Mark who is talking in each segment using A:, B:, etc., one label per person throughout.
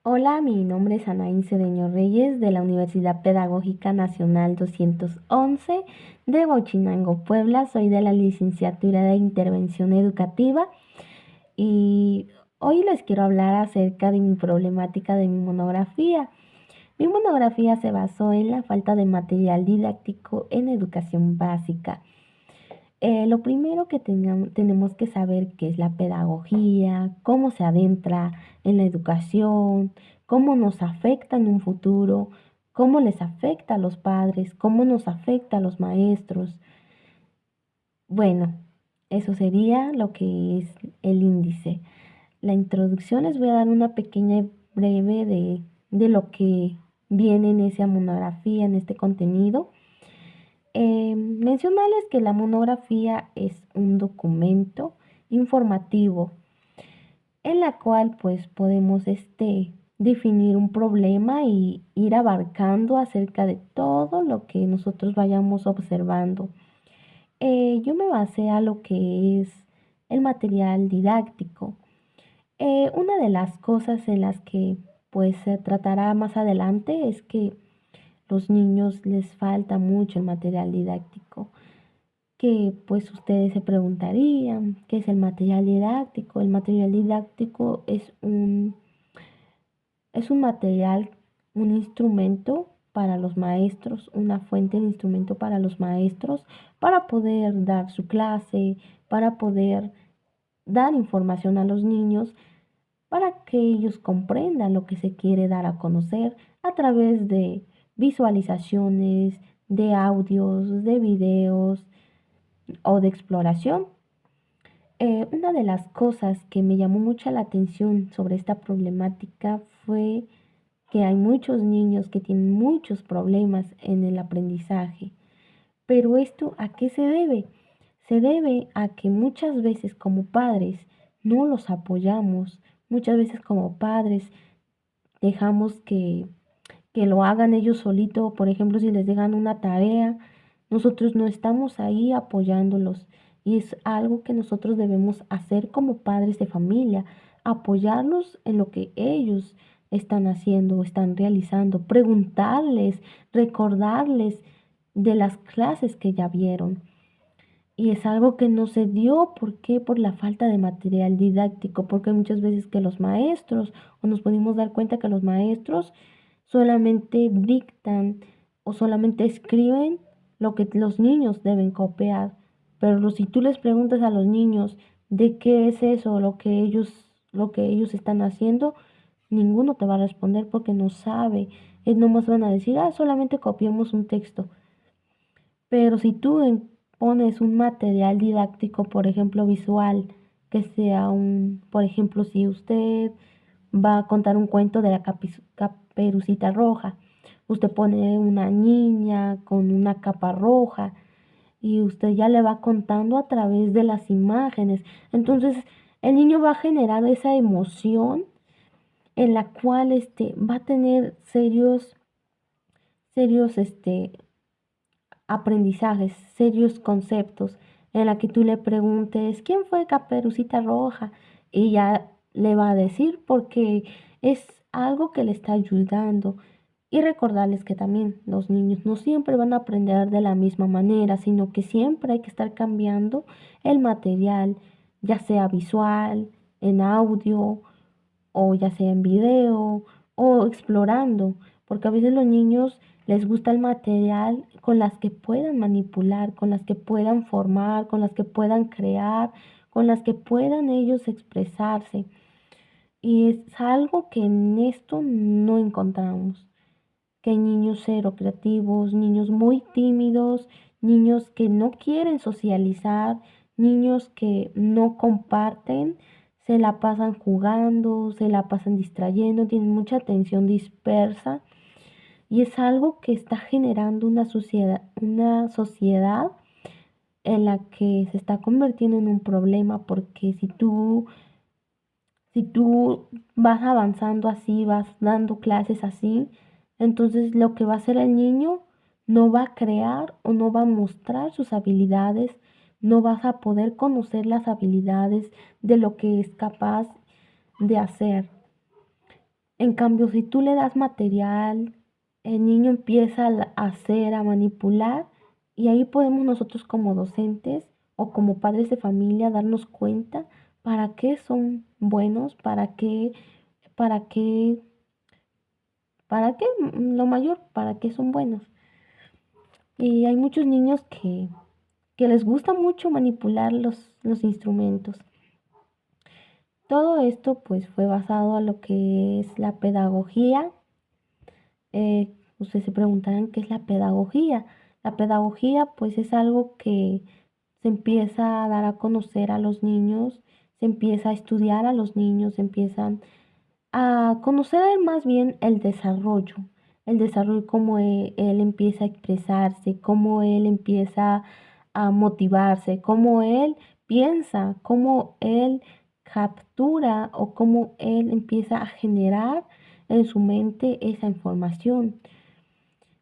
A: Hola, mi nombre es Anaí Cedeño Reyes de la Universidad Pedagógica Nacional 211 de Huachinango, Puebla. Soy de la licenciatura de Intervención Educativa y hoy les quiero hablar acerca de mi problemática de mi monografía. Mi monografía se basó en la falta de material didáctico en educación básica. Lo primero que tenemos que saber qué es la pedagogía, cómo se adentra en la educación, cómo nos afecta en un futuro, cómo les afecta a los padres, cómo nos afecta a los maestros. Bueno, eso sería lo que es el índice. La introducción les voy a dar una pequeña breve de lo que viene en esa monografía, en este contenido. Mencionarles que la monografía es un documento informativo en la cual pues podemos definir un problema y ir abarcando acerca de todo lo que nosotros vayamos observando. Yo me basé a lo que es el material didáctico. Una de las cosas en las que pues se tratará más adelante es que los niños les falta mucho el material didáctico, que pues ustedes se preguntarían, ¿qué es el material didáctico? El material didáctico es un material, un instrumento para los maestros, una fuente de instrumento para los maestros, para poder dar su clase, para poder dar información a los niños, para que ellos comprendan lo que se quiere dar a conocer a través de visualizaciones, de audios, de videos o de exploración. Una de las cosas que me llamó mucho la atención sobre esta problemática fue que hay muchos niños que tienen muchos problemas en el aprendizaje. Pero ¿esto a qué se debe? Se debe a que muchas veces como padres no los apoyamos, muchas veces como padres dejamos que lo hagan ellos solitos. Por ejemplo, si les dejan una tarea, nosotros no estamos ahí apoyándolos. Y es algo que nosotros debemos hacer como padres de familia, apoyarlos en lo que ellos están haciendo o están realizando, preguntarles, recordarles de las clases que ya vieron. Y es algo que no se dio, ¿por qué? Por la falta de material didáctico, porque hay muchas veces que los maestros, o nos podemos dar cuenta que los maestros solamente dictan o solamente escriben lo que los niños deben copiar. Pero si tú les preguntas a los niños de qué es eso, lo que ellos están haciendo, ninguno te va a responder porque no sabe. Es nomás van a decir, ah, solamente copiamos un texto. Pero si tú pones un material didáctico, por ejemplo, visual, que sea por ejemplo, si usted va a contar un cuento de la Caperucita Roja, usted pone una niña con una capa roja y usted ya le va contando a través de las imágenes. Entonces, el niño va a generar esa emoción en la cual va a tener serios aprendizajes, serios conceptos, en la que tú le preguntes, ¿quién fue Caperucita Roja? Y ya le va a decir porque es algo que le está ayudando. Y recordarles que también los niños no siempre van a aprender de la misma manera, sino que siempre hay que estar cambiando el material, ya sea visual, en audio, o ya sea en video o explorando, porque a veces los niños les gusta el material con las que puedan manipular, con las que puedan formar, con las que puedan crear, con las que puedan ellos expresarse. Y es algo que en esto no encontramos, que hay niños cero creativos, niños muy tímidos, niños que no quieren socializar, niños que no comparten, se la pasan jugando, se la pasan distrayendo, tienen mucha atención dispersa y es algo que está generando una sociedad en la que se está convirtiendo en un problema porque si tú vas avanzando así, vas dando clases así, entonces lo que va a hacer el niño no va a crear o no va a mostrar sus habilidades, no vas a poder conocer las habilidades de lo que es capaz de hacer. En cambio, si tú le das material, el niño empieza a hacer, a manipular, y ahí podemos nosotros como docentes o como padres de familia darnos cuenta para qué son buenos, para qué, lo mayor, para qué son buenos. Y hay muchos niños que les gusta mucho manipular los instrumentos. Todo esto pues fue basado a lo que es la pedagogía. Ustedes se preguntarán qué es la pedagogía. La pedagogía pues es algo que se empieza a dar a conocer a los niños, se empieza a estudiar a los niños, se empiezan a conocer más bien el desarrollo, cómo él empieza a expresarse, cómo él empieza a motivarse, cómo él piensa, cómo él captura o cómo él empieza a generar en su mente esa información.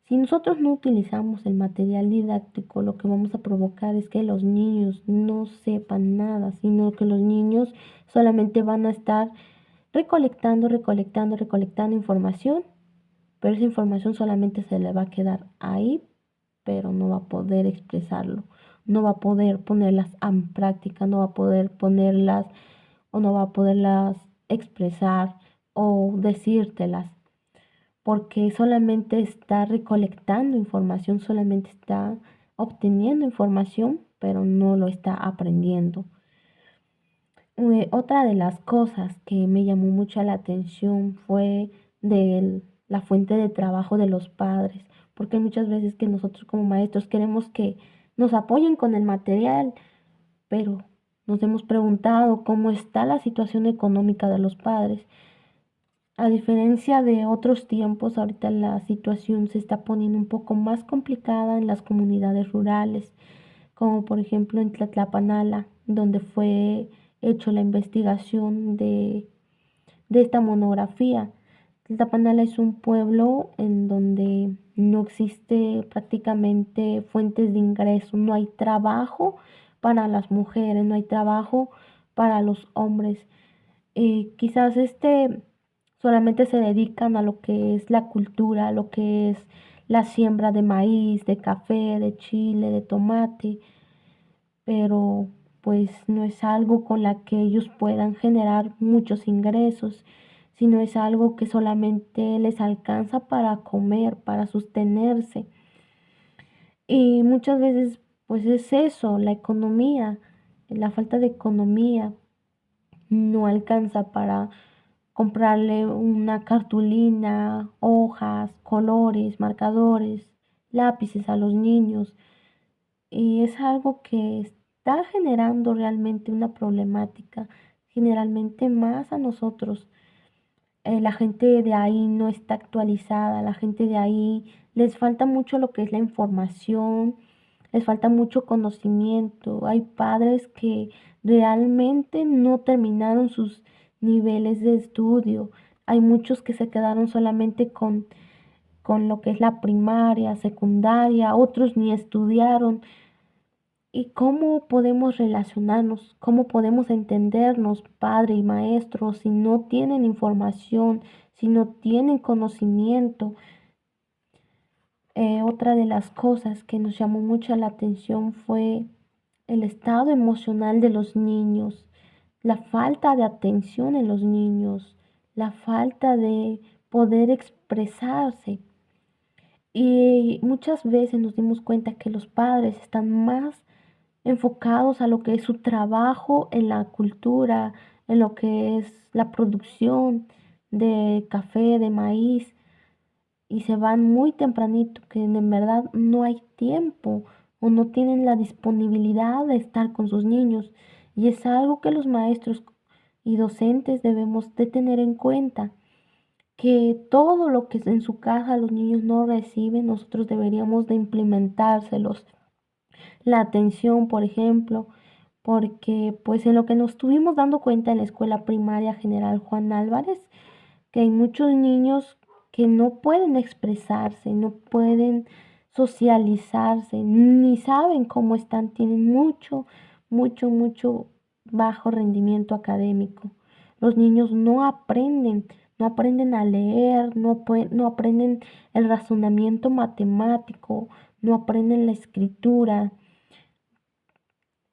A: Si nosotros no utilizamos el material didáctico, lo que vamos a provocar es que los niños no sepan nada, sino que los niños solamente van a estar recolectando información, pero esa información solamente se le va a quedar ahí, pero no va a poder expresarlo, no va a poder ponerlas en práctica, no va a poder ponerlas o no va a poderlas expresar o decírtelas, porque solamente está recolectando información, solamente está obteniendo información, pero no lo está aprendiendo. Otra de las cosas que me llamó mucho la atención fue de la fuente de trabajo de los padres, porque muchas veces que nosotros como maestros queremos que nos apoyen con el material, pero nos hemos preguntado cómo está la situación económica de los padres. A diferencia de otros tiempos, ahorita la situación se está poniendo un poco más complicada en las comunidades rurales, como por ejemplo en Tlatlapanala, donde fue hecho la investigación de esta monografía. Tlatlapanala es un pueblo en donde no existe prácticamente fuentes de ingreso, no hay trabajo para las mujeres, no hay trabajo para los hombres. Quizás solamente se dedican a lo que es la cultura, a lo que es la siembra de maíz, de café, de chile, de tomate, pero pues no es algo con la que ellos puedan generar muchos ingresos, sino es algo que solamente les alcanza para comer, para sostenerse. Y muchas veces pues es eso, la economía, la falta de economía no alcanza para comprarle una cartulina, hojas, colores, marcadores, lápices a los niños. Y es algo que está generando realmente una problemática, generalmente más a nosotros. La gente de ahí no está actualizada, la gente de ahí les falta mucho lo que es la información, les falta mucho conocimiento. Hay padres que realmente no terminaron sus niveles de estudio. Hay muchos que se quedaron solamente con lo que es la primaria, secundaria, otros ni estudiaron. ¿Y cómo podemos relacionarnos? ¿Cómo podemos entendernos, padre y maestro, si no tienen información, si no tienen conocimiento? Otra de las cosas que nos llamó mucho la atención fue el estado emocional de los niños, la falta de atención en los niños, la falta de poder expresarse. Y muchas veces nos dimos cuenta que los padres están más enfocados a lo que es su trabajo en la cultura, en lo que es la producción de café, de maíz, y se van muy tempranito, que en verdad no hay tiempo o no tienen la disponibilidad de estar con sus niños. Y es algo que los maestros y docentes debemos de tener en cuenta, que todo lo que en su casa los niños no reciben, nosotros deberíamos de implementárselos. La atención, por ejemplo, porque pues en lo que nos estuvimos dando cuenta en la escuela primaria General Juan Álvarez, que hay muchos niños que no pueden expresarse, no pueden socializarse, ni saben cómo están, tienen mucho bajo rendimiento académico. Los niños no aprenden, no aprenden a leer, no aprenden el razonamiento matemático, no aprenden la escritura.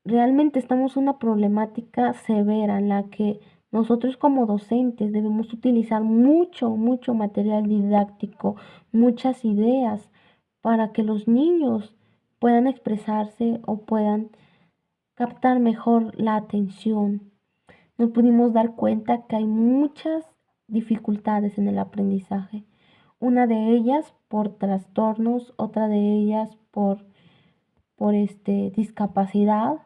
A: Realmente estamos en una problemática severa en la que nosotros como docentes debemos utilizar mucho material didáctico, muchas ideas para que los niños puedan expresarse o puedan captar mejor la atención. Nos pudimos dar cuenta que hay muchas dificultades en el aprendizaje. Una de ellas por trastornos, otra de ellas por discapacidad,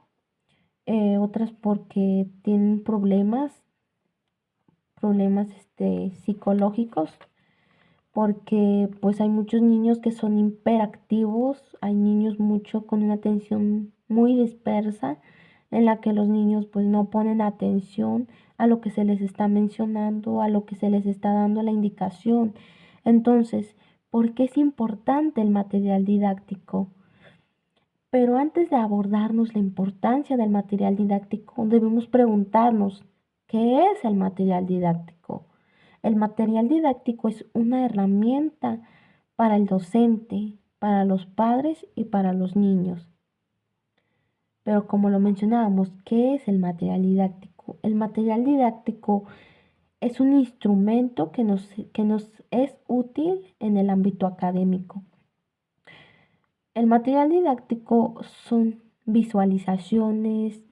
A: otras porque tienen problemas psicológicos, porque pues hay muchos niños que son hiperactivos, hay niños mucho con una atención muy dispersa, en la que los niños pues no ponen atención a lo que se les está mencionando, a lo que se les está dando la indicación. Entonces, ¿por qué es importante el material didáctico? Pero antes de abordarnos la importancia del material didáctico, debemos preguntarnos, ¿qué es el material didáctico? El material didáctico es una herramienta para el docente, para los padres y para los niños. Pero como lo mencionábamos, ¿qué es el material didáctico? El material didáctico es un instrumento que nos es útil en el ámbito académico. El material didáctico son visualizaciones,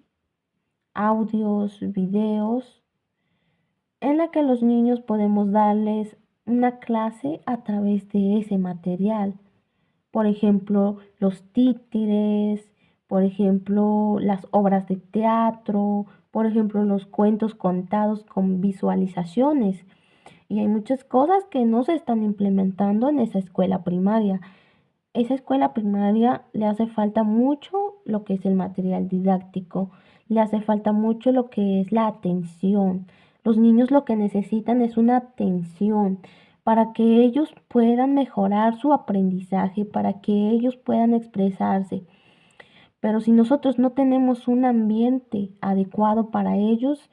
A: audios, videos, en la que los niños podemos darles una clase a través de ese material. Por ejemplo, los títeres, por ejemplo, las obras de teatro, por ejemplo, los cuentos contados con visualizaciones. Y hay muchas cosas que no se están implementando en esa escuela primaria. Esa escuela primaria le hace falta mucho lo que es el material didáctico, le hace falta mucho lo que es la atención. Los niños lo que necesitan es una atención para que ellos puedan mejorar su aprendizaje, para que ellos puedan expresarse. Pero si nosotros no tenemos un ambiente adecuado para ellos,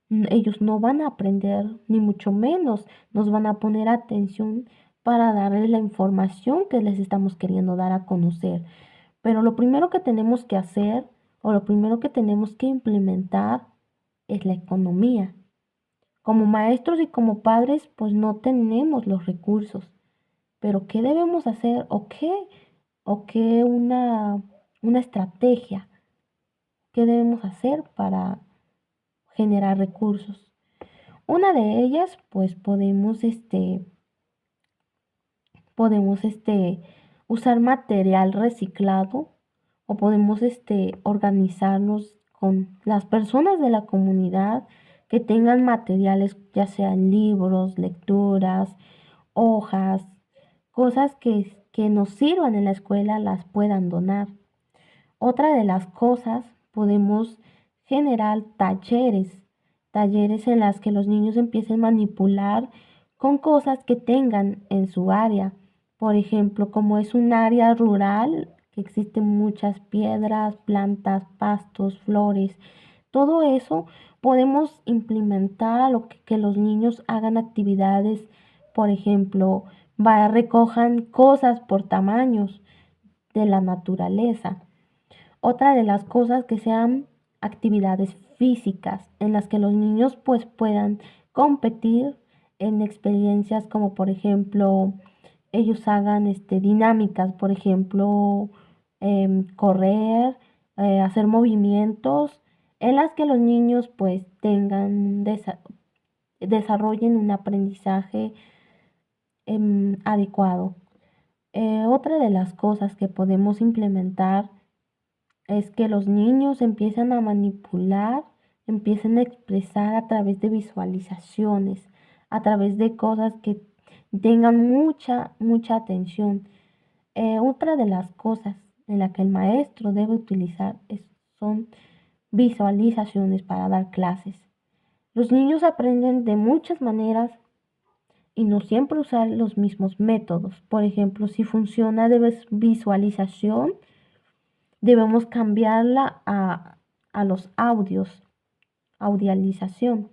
A: ellos no van a aprender, ni mucho menos nos van a poner atención para darles la información que les estamos queriendo dar a conocer. Pero lo primero que tenemos que hacer o lo primero que tenemos que implementar es la economía. Como maestros y como padres, pues no tenemos los recursos. Pero ¿qué debemos hacer o qué una estrategia? ¿Qué debemos hacer para generar recursos? Una de ellas, pues podemos usar material reciclado o podemos organizarnos con las personas de la comunidad que tengan materiales, ya sean libros, lecturas, hojas, cosas que nos sirvan en la escuela, las puedan donar. Otra de las cosas, podemos generar talleres en las que los niños empiecen a manipular con cosas que tengan en su área. Por ejemplo, como es un área rural, que existen muchas piedras, plantas, pastos, flores, todo eso podemos implementar a lo que los niños hagan actividades, por ejemplo, recojan cosas por tamaños de la naturaleza. Otra de las cosas que sean actividades físicas en las que los niños pues puedan competir en experiencias como por ejemplo ellos hagan dinámicas, por ejemplo correr, hacer movimientos en las que los niños pues desarrollen un aprendizaje adecuado. Otra de las cosas que podemos implementar es que los niños empiezan a manipular, empiecen a expresar a través de visualizaciones, a través de cosas que tengan mucha atención. Otra de las cosas en la que el maestro debe utilizar son visualizaciones para dar clases. Los niños aprenden de muchas maneras y no siempre usar los mismos métodos. Por ejemplo, si funciona de visualización, debemos cambiarla a los audios, audialización.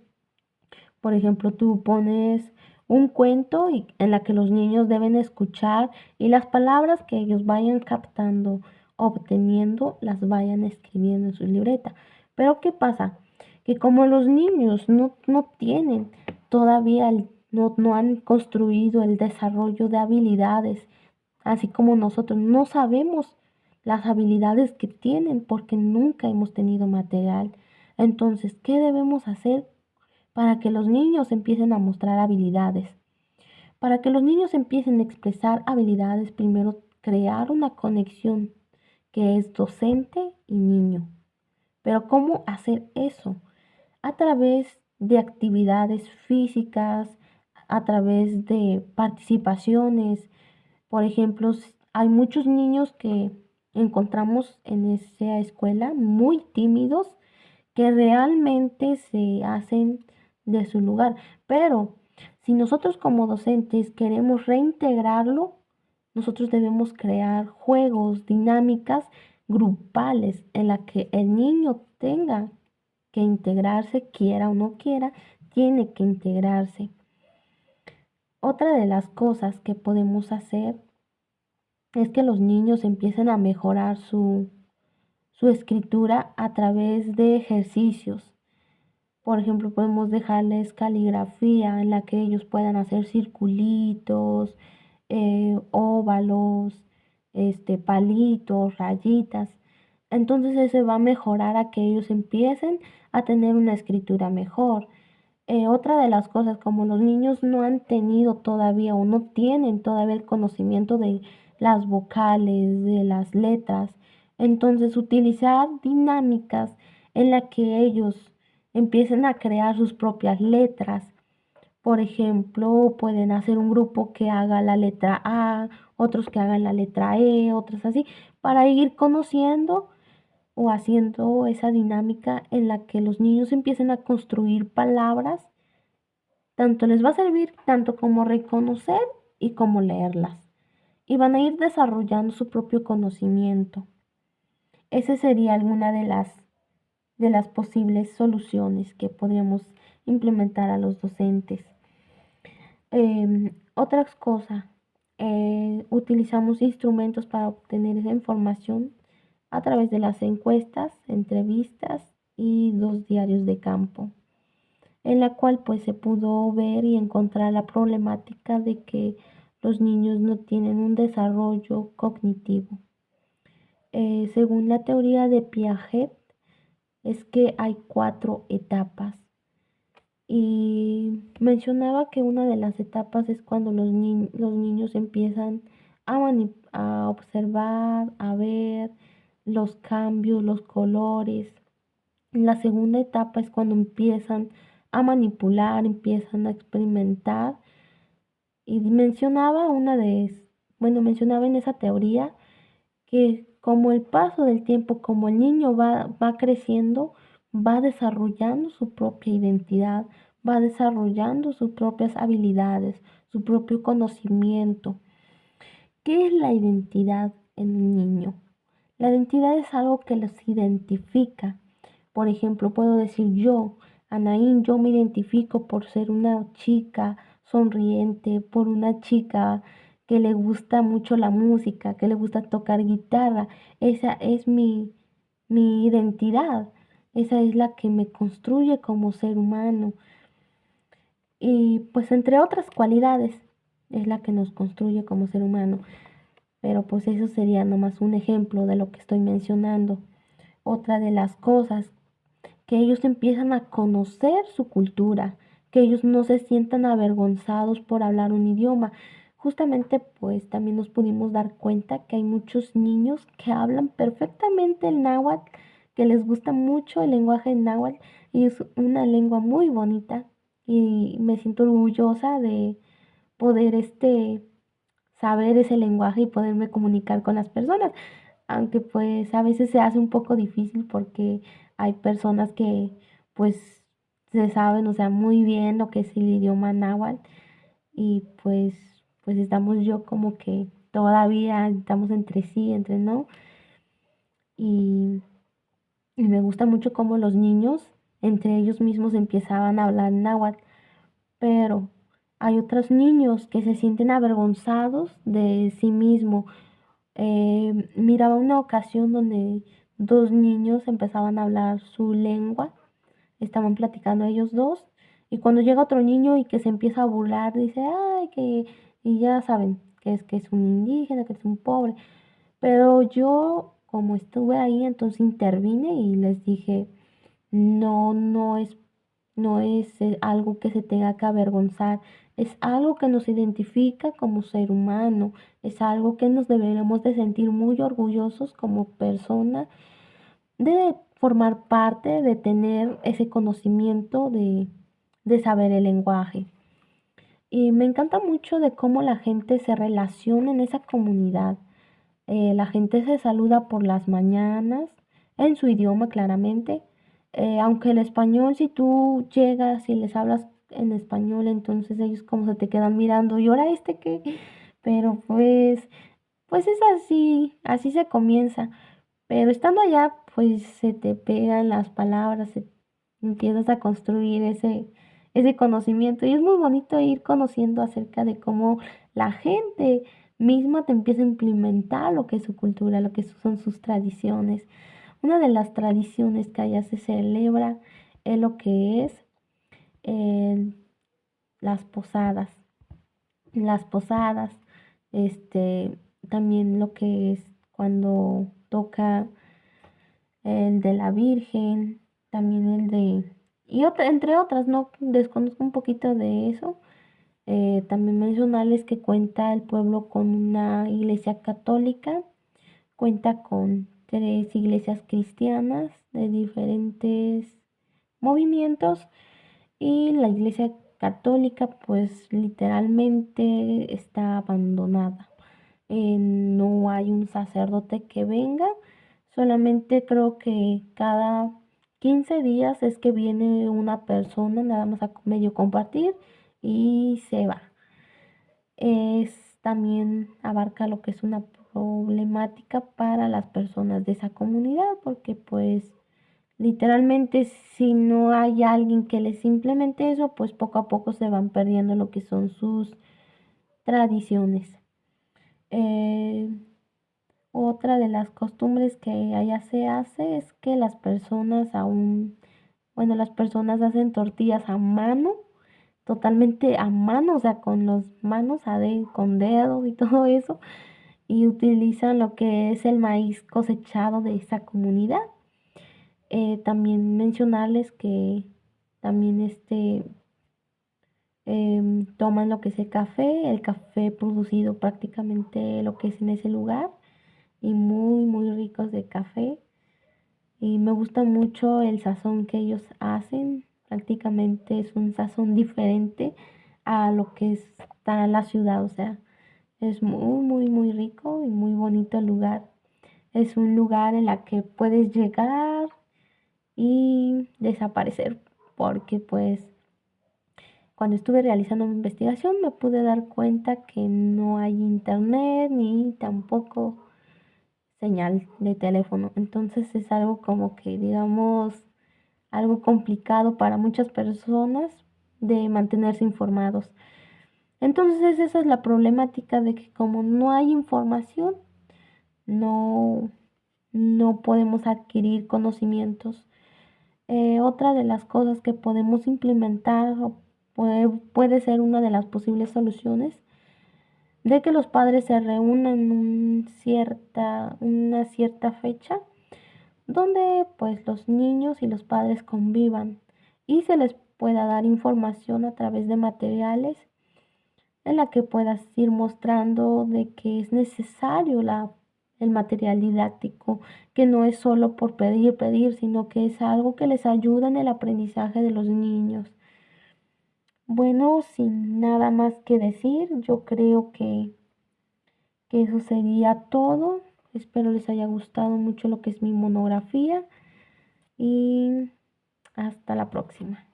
A: Por ejemplo, tú pones un cuento en la que los niños deben escuchar y las palabras que ellos vayan captando, obteniendo, las vayan escribiendo en su libreta. Pero ¿qué pasa? Que como los niños no tienen todavía, no han construido el desarrollo de habilidades, así como nosotros no sabemos las habilidades que tienen porque nunca hemos tenido material. Entonces, ¿qué debemos hacer para que los niños empiecen a mostrar habilidades? Para que los niños empiecen a expresar habilidades, primero crear una conexión que es docente y niño. Pero ¿cómo hacer eso? A través de actividades físicas, a través de participaciones. Por ejemplo, hay muchos niños que encontramos en esa escuela muy tímidos que realmente se hacen de su lugar. Pero si nosotros como docentes queremos reintegrarlo, nosotros debemos crear juegos, dinámicas grupales en la que el niño tenga que integrarse, quiera o no quiera, tiene que integrarse. Otra de las cosas que podemos hacer es que los niños empiecen a mejorar su escritura a través de ejercicios. Por ejemplo, podemos dejarles caligrafía en la que ellos puedan hacer circulitos, óvalos, palitos, rayitas. Entonces eso va a mejorar a que ellos empiecen a tener una escritura mejor. Otra de las cosas, como los niños no han tenido todavía o no tienen todavía el conocimiento de las vocales, de las letras, entonces utilizar dinámicas en la que ellos empiecen a crear sus propias letras. Por ejemplo, pueden hacer un grupo que haga la letra A, otros que hagan la letra E, otros así, para ir conociendo o haciendo esa dinámica en la que los niños empiecen a construir palabras, tanto les va a servir tanto como reconocer y como leerlas. Y van a ir desarrollando su propio conocimiento. Esa sería alguna de las posibles soluciones que podríamos implementar a los docentes. Otra cosa, utilizamos instrumentos para obtener esa información a través de las encuestas, entrevistas y los diarios de campo, en la cual pues se pudo ver y encontrar la problemática de que los niños no tienen un desarrollo cognitivo. Según la teoría de Piaget, es que hay 4 etapas y mencionaba que una de las etapas es cuando los niños empiezan a observar, a ver los cambios, los colores. La segunda etapa es cuando empiezan a manipular, empiezan a experimentar. Y mencionaba en esa teoría que como el paso del tiempo, como el niño va creciendo, va desarrollando su propia identidad, va desarrollando sus propias habilidades, su propio conocimiento. ¿Qué es la identidad en un niño? La identidad es algo que los identifica. Por ejemplo, puedo decir yo, Anaín, yo me identifico por ser una chica sonriente, por una chica que le gusta mucho la música, que le gusta tocar guitarra. Esa es mi identidad. Esa es la que me construye como ser humano. Y pues entre otras cualidades es la que nos construye como ser humano. Pero pues eso sería nomás un ejemplo de lo que estoy mencionando. Otra de las cosas, que ellos empiezan a conocer su cultura, que ellos no se sientan avergonzados por hablar un idioma. Justamente pues también nos pudimos dar cuenta que hay muchos niños que hablan perfectamente el náhuatl, que les gusta mucho el lenguaje náhuatl y es una lengua muy bonita y me siento orgullosa de poder saber ese lenguaje y poderme comunicar con las personas, aunque pues a veces se hace un poco difícil porque hay personas que pues se saben, o sea, muy bien lo que es el idioma náhuatl y pues estamos yo como que todavía estamos entre sí, entre no, y, y me gusta mucho cómo los niños entre ellos mismos empezaban a hablar náhuatl, pero Hay otros niños que se sienten avergonzados de sí mismos. Miraba una ocasión donde dos niños empezaban a hablar su lengua, estaban platicando ellos dos, y cuando llega otro niño y que se empieza a burlar, dice, ay, y ya saben que es un indígena, que es un pobre. Pero yo, como estuve ahí, entonces intervine y les dije, no, no es algo que se tenga que avergonzar, es algo que nos identifica como ser humano, es algo que nos deberemos de sentir muy orgullosos como personas, de formar parte, de tener ese conocimiento de saber el lenguaje. Y me encanta mucho de cómo la gente se relaciona en esa comunidad. La gente se saluda por las mañanas, en su idioma claramente. Aunque el español, si tú llegas y les hablas en español, entonces ellos como se te quedan mirando, ¿y ahora este qué? Pero pues es así, así se comienza. Pero estando allá, pues se te pegan las palabras, empiezas a construir ese conocimiento. Y es muy bonito ir conociendo acerca de cómo la gente misma te empieza a implementar lo que es su cultura, lo que son sus tradiciones. Una de las tradiciones que allá se celebra es lo que es eh, las posadas. Las posadas, este, también lo que es cuando toca el de la Virgen, también entre otras, no desconozco un poquito de eso. También mencionarles que cuenta el pueblo con una iglesia católica, cuenta con tres iglesias cristianas de diferentes movimientos y la iglesia católica pues literalmente está abandonada. No hay un sacerdote que venga, solamente creo que cada 15 días es que viene una persona nada más a medio compartir y se va. También abarca lo que es una problemática para las personas de esa comunidad, porque pues literalmente si no hay alguien que les implemente eso, pues poco a poco se van perdiendo lo que son sus tradiciones. Eh, Otra de las costumbres que allá se hace es que las personas bueno, las personas hacen tortillas a mano, totalmente a mano, o sea, con las manos con dedos y todo eso, y utilizan lo que es el maíz cosechado de esa comunidad. También mencionarles que también toman lo que es el café producido prácticamente lo que es en ese lugar y muy, muy ricos de café. Y me gusta mucho el sazón que ellos hacen. Prácticamente es un sazón diferente a lo que está en la ciudad. O sea, es muy, muy, muy rico y muy bonito el lugar. Es un lugar en la que puedes llegar y desaparecer. Porque pues cuando estuve realizando mi investigación me pude dar cuenta que no hay internet ni tampoco señal de teléfono. Entonces es algo como que, digamos, algo complicado para muchas personas de mantenerse informados. Entonces esa es la problemática de que como no hay información, no, no podemos adquirir conocimientos. Otra de las cosas que podemos implementar o puede ser una de las posibles soluciones de que los padres se reúnan en una cierta fecha donde pues los niños y los padres convivan y se les pueda dar información a través de materiales en la que puedas ir mostrando de que es necesario el material didáctico, que no es solo por pedir, sino que es algo que les ayuda en el aprendizaje de los niños. Bueno, sin nada más que decir, yo creo que eso sería todo. Espero les haya gustado mucho lo que es mi monografía y hasta la próxima.